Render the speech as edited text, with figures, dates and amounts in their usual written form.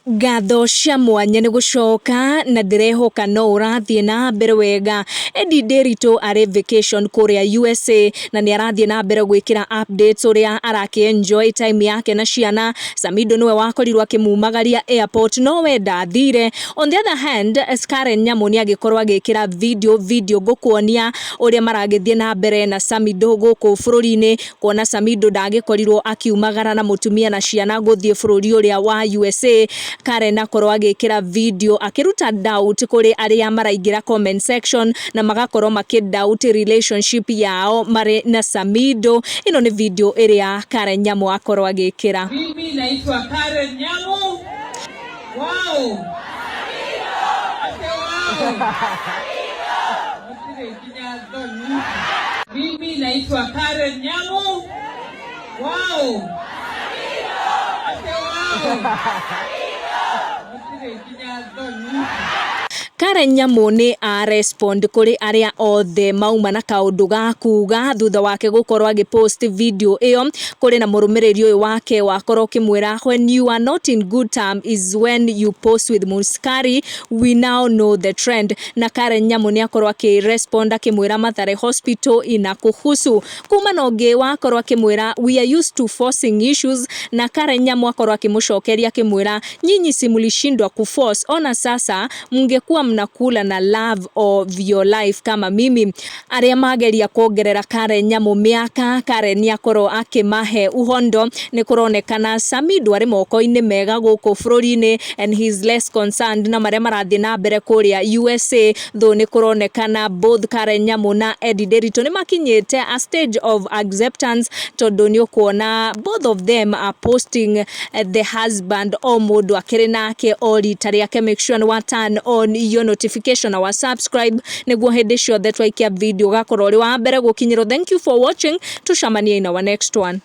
Ngatho cia mwanya ni gucoka na ndirehoka no urathie na mbere wega. Eddy ari vacation kuria USA na ni arathie na mbere gwikira updates uria araki enjoy time yake na ciana. Samido niwe wakorirwo akimumagaria airport no we ndathire. On the other hand, Karen Nyamu ni agikorwo agikira video gukuonia uria maragithie na mbere na Samido guku bururi-ini, kuona Samido ndagikorirwo akiumagara na mutumia na ciana guthie bururi uria wa USA. Karen akorwo agikira video akiruta doubt kuri aria maraingira comment section na magakorwo makidoubt relationship yao mari na Samido. Ino ni video iria Karen Nyamu akorwo agikira. Mimi naitwa Karen Nyamu. Wow. Mimi naitwa Karen Nyamu. Wow. Karen Nyamu ni respond kuri aria othe mauma na kaundu ga kuga thutha wake gukorwo agipost video iyo kuri na murumiriri uyu wake wakorwo kimwira, when you are not in good term is when you post with Muskari, we now know the trend. Na Karen Nyamu ni akorwo akirespond akimwira Mathare Hospital inakuhusu. Kuma noge wakorwo akimwira we are used to forcing issues, na Karen Nyamu akorwo akimucokeria akimwira nyinyi simulishindwa kuforce, ona sasa mungekuwa mnakula na love of your life kama mimi. Aria mageria kuongerera Karen Nyamu miaka, Karen ni akorwo akimahe uhondo. Ni kuronekana Samido ari moko-ini mega guku bururi-ini and he is less concerned na maria marathie na mbere kuria USA, though ni kuronekana both Karen Nyamu na Eddy ni makinyite a stage of acceptance, tondu ni ukuona both of them are posting the husband o mundu akiri nake o rita riake. Make sure ni turn on your notification or subscribe niguo hindi ciothe twaikia video gakorwo ri wa mbere gukinyirwo. Thank you for watching, tucamanie in our next one.